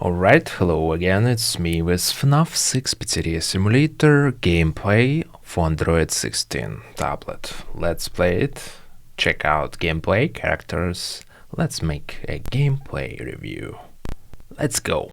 Alright, hello again, it's me with FNAF 6 Pizzeria Simulator gameplay for Android 16 tablet. Let's play it, check out gameplay, characters, let's make a gameplay review. Let's go!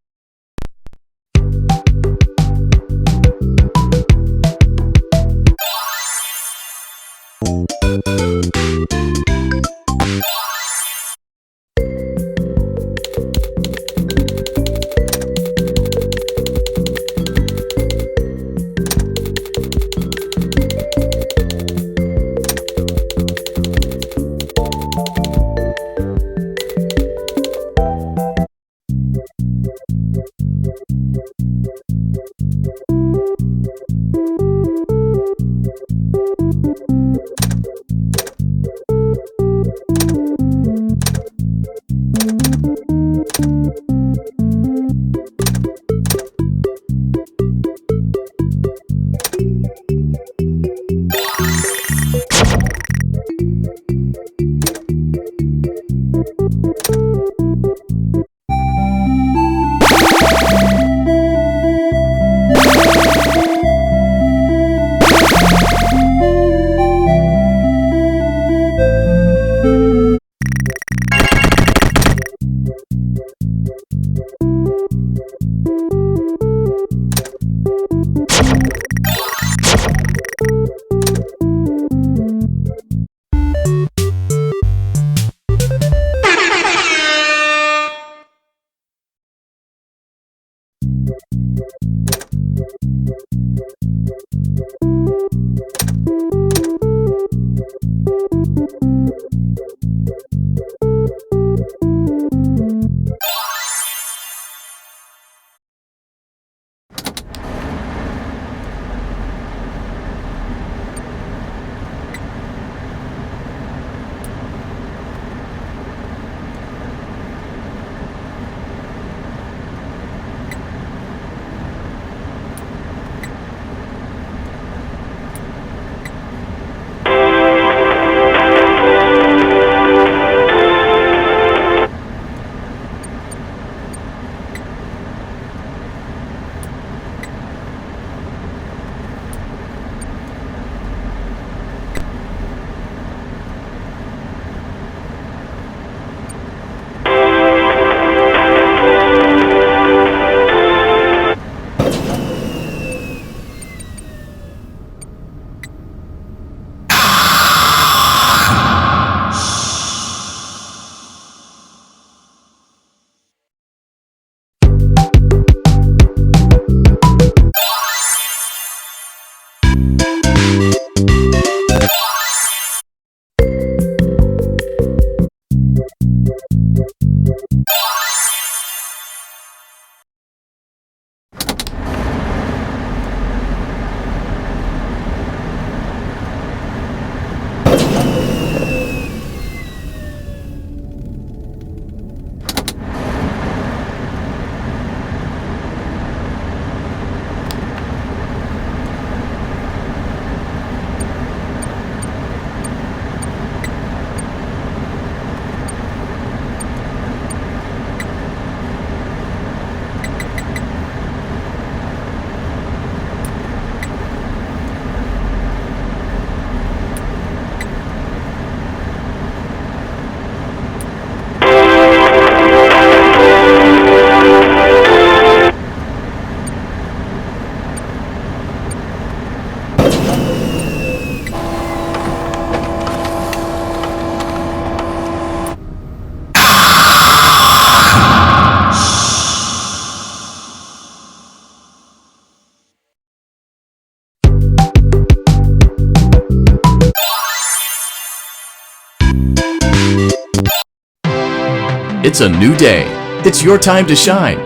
It's a new day. It's your time to shine.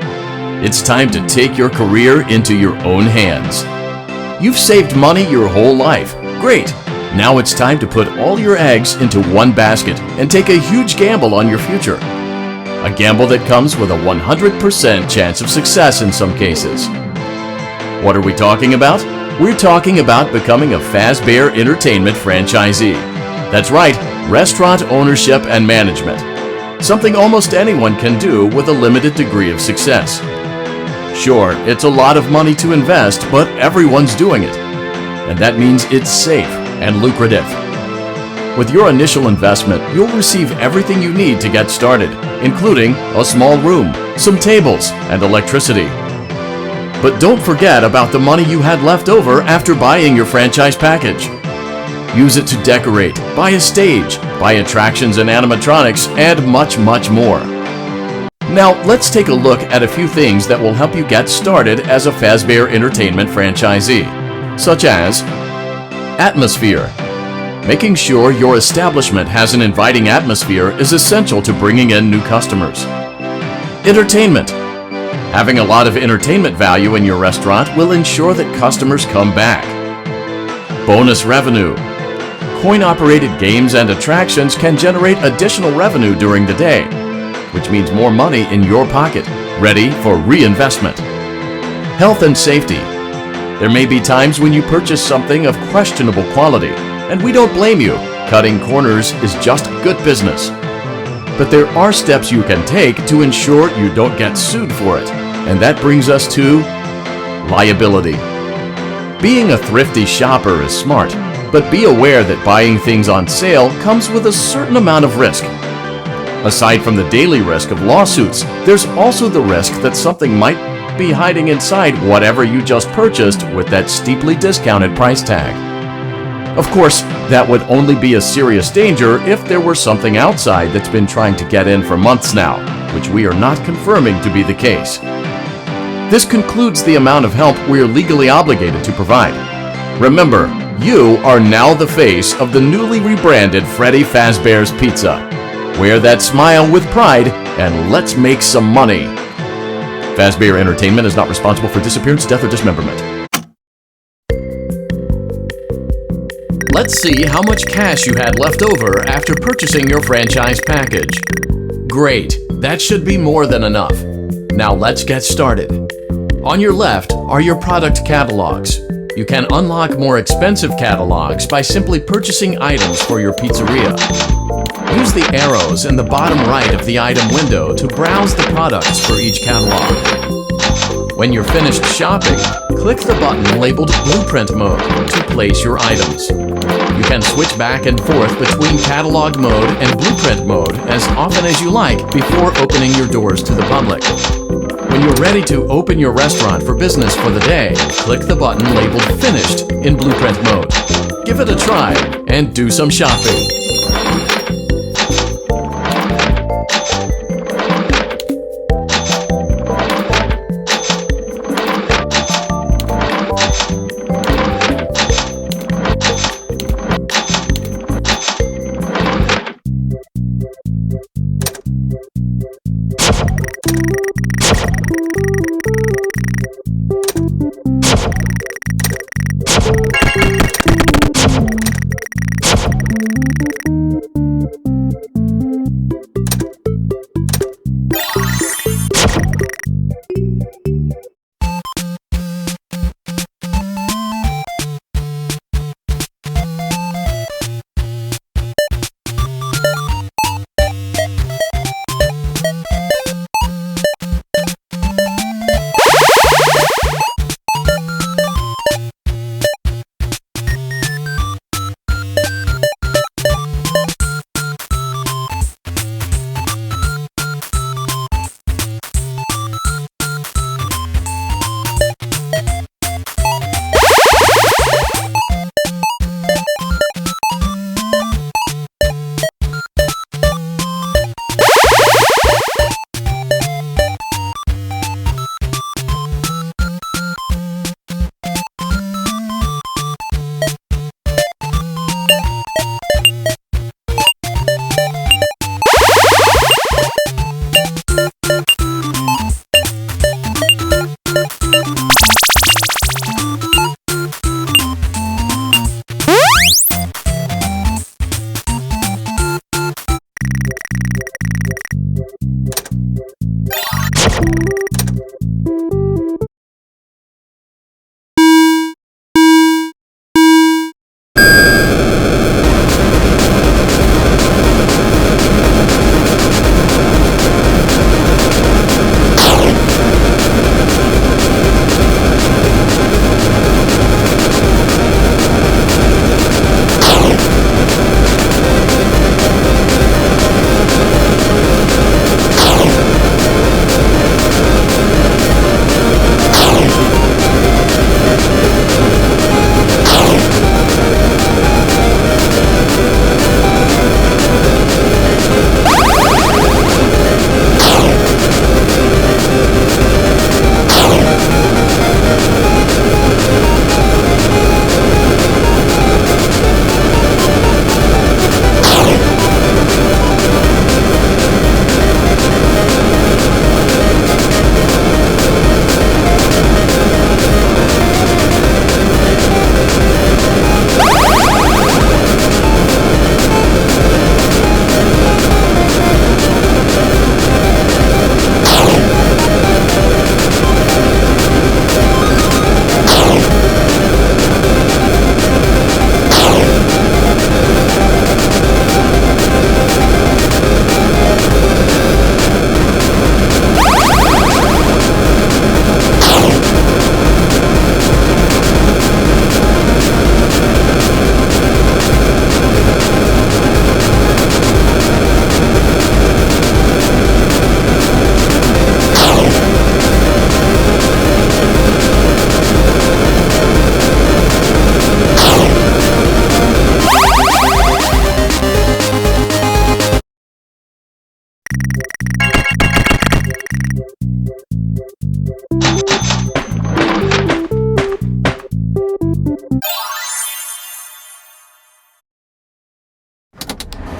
It's time to take your career into your own hands. You've saved money your whole life. Great. Now it's time to put all your eggs into one basket and take a huge gamble on your future. A gamble that comes with a 100% chance of success in some cases. What are we talking about? We're talking about becoming a Fazbear Entertainment franchisee. That's right, restaurant ownership and management. something almost anyone can do with a limited degree of success. Sure, it's a lot of money to invest, but everyone's doing it. And that means it's safe and lucrative. With your initial investment, you'll receive everything you need to get started, including a small room, some tables, and electricity. But don't forget about the money you had left over after buying your franchise package. Use it to decorate, buy a stage, buy attractions and animatronics, and much, much more. Now, let's take a look at a few things that will help you get started as a Fazbear Entertainment franchisee, such as atmosphere. Making sure your establishment has an inviting atmosphere is essential to bringing in new customers. Entertainment. Having a lot of entertainment value in your restaurant will ensure that customers come back. Bonus revenue. Coin-operated games and attractions can generate additional revenue during the day, which means more money in your pocket, ready for reinvestment. Health and safety. There may be times when you purchase something of questionable quality, and we don't blame you. Cutting corners is just good business. But there are steps you can take to ensure you don't get sued for it, and that brings us to liability. Being a thrifty shopper is smart, but be aware that buying things on sale comes with a certain amount of risk. Aside from the daily risk of lawsuits, there's also the risk that something might be hiding inside whatever you just purchased with that steeply discounted price tag. Of course, that would only be a serious danger if there were something outside that's been trying to get in for months now, which we are not confirming to be the case. This concludes the amount of help we are legally obligated to provide. Remember, you are now the face of the newly rebranded Freddy Fazbear's Pizza. Wear that smile with pride and let's make some money. Fazbear Entertainment is not responsible for disappearance, death, or dismemberment. Let's see how much cash you had left over after purchasing your franchise package. Great, that should be more than enough. Now let's get started. On your left are your product catalogs. You can unlock more expensive catalogs by simply purchasing items for your pizzeria. Use the arrows in the bottom right of the item window to browse the products for each catalog. When you're finished shopping, click the button labeled Blueprint Mode to place your items. You can switch back and forth between Catalog Mode and Blueprint Mode as often as you like before opening your doors to the public. When you're ready to open your restaurant for business for the day, click the button labeled Finished in Blueprint Mode. Give it a try and do some shopping.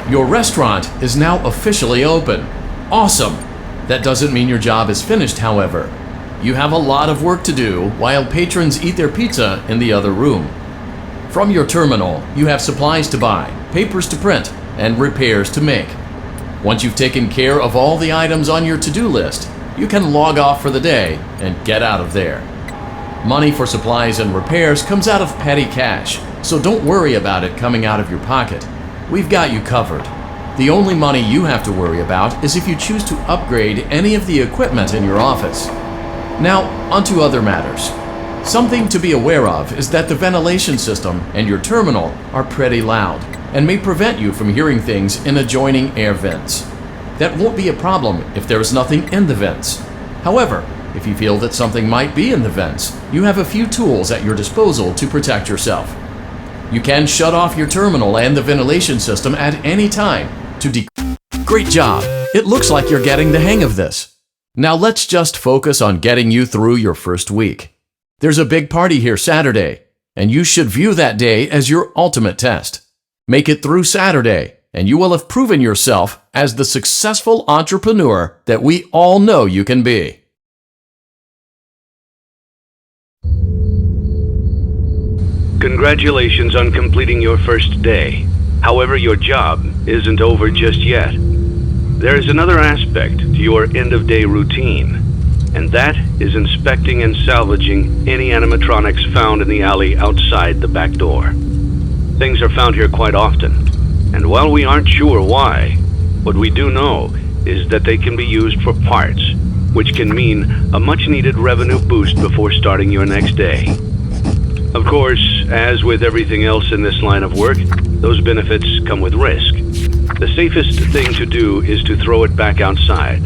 Your restaurant is now officially open. Awesome! That doesn't mean your job is finished, however. You have a lot of work to do while patrons eat their pizza in the other room. From your terminal, you have supplies to buy, papers to print, and repairs to make. Once you've taken care of all the items on your to-do list, you can log off for the day and get out of there. Money for supplies and repairs comes out of petty cash, so don't worry about it coming out of your pocket. We've got you covered. The only money you have to worry about is if you choose to upgrade any of the equipment in your office. Now, onto other matters. Something to be aware of is that the ventilation system and your terminal are pretty loud and may prevent you from hearing things in adjoining air vents. That won't be a problem if there is nothing in the vents. However, if you feel that something might be in the vents, you have a few tools at your disposal to protect yourself. You can shut off your terminal and the ventilation system at any time to Great job! It looks like you're getting the hang of this. Now let's just focus on getting you through your first week. There's a big party here Saturday, and you should view that day as your ultimate test. Make it through Saturday, and you will have proven yourself as the successful entrepreneur that we all know you can be. Congratulations on completing your first day. However, your job isn't over just yet. There is another aspect to your end-of-day routine, and that is inspecting and salvaging any animatronics found in the alley outside the back door. Things are found here quite often, and while we aren't sure why, what we do know is that they can be used for parts, which can mean a much-needed revenue boost before starting your next day. Of course, as with everything else in this line of work, those benefits come with risk. The safest thing to do is to throw it back outside,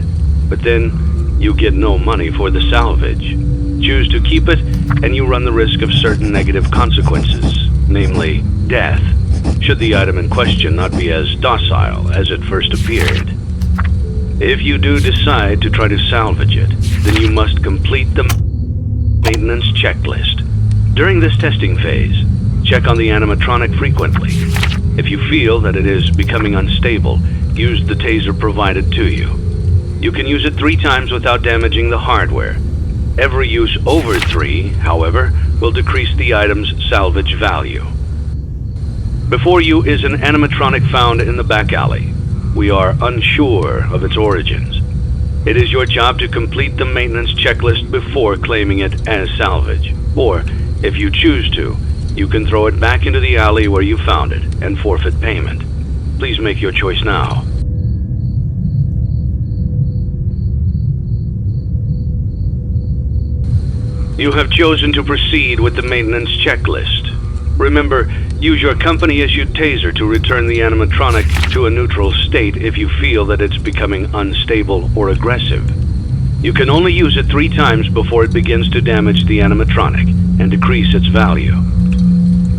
but then you get no money for the salvage. Choose to keep it, and you run the risk of certain negative consequences, namely death, should the item in question not be as docile as it first appeared. If you do decide to try to salvage it, then you must complete the maintenance checklist. During this testing phase, check on the animatronic frequently. If you feel that it is becoming unstable, use the taser provided to you. You can use it 3 times without damaging the hardware. Every use over 3, however, will decrease the item's salvage value. Before you is an animatronic found in the back alley. We are unsure of its origins. It is your job to complete the maintenance checklist before claiming it as salvage. Or, if you choose to, you can throw it back into the alley where you found it and forfeit payment. Please make your choice now. You have chosen to proceed with the maintenance checklist. Remember, use your company-issued taser to return the animatronic to a neutral state if you feel that it's becoming unstable or aggressive. You can only use it 3 times before it begins to damage the animatronic and decrease its value.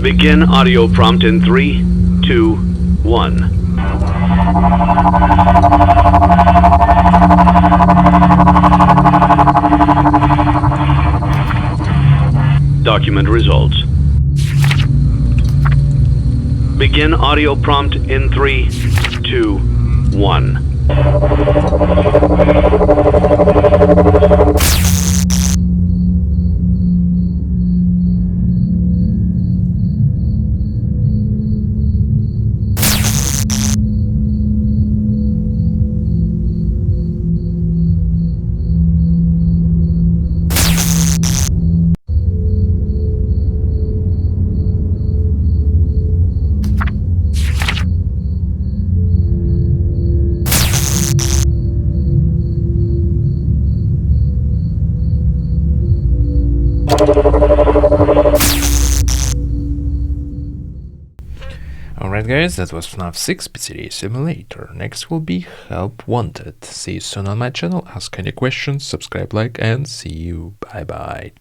Begin audio prompt in 3, 2, 1. Document results. Begin audio prompt in 3, 2, 1. Alright guys, that was FNAF 6 Pizzeria Simulator. Next will be Help Wanted. See you soon on my channel, ask any questions, subscribe, like, and see you. Bye bye.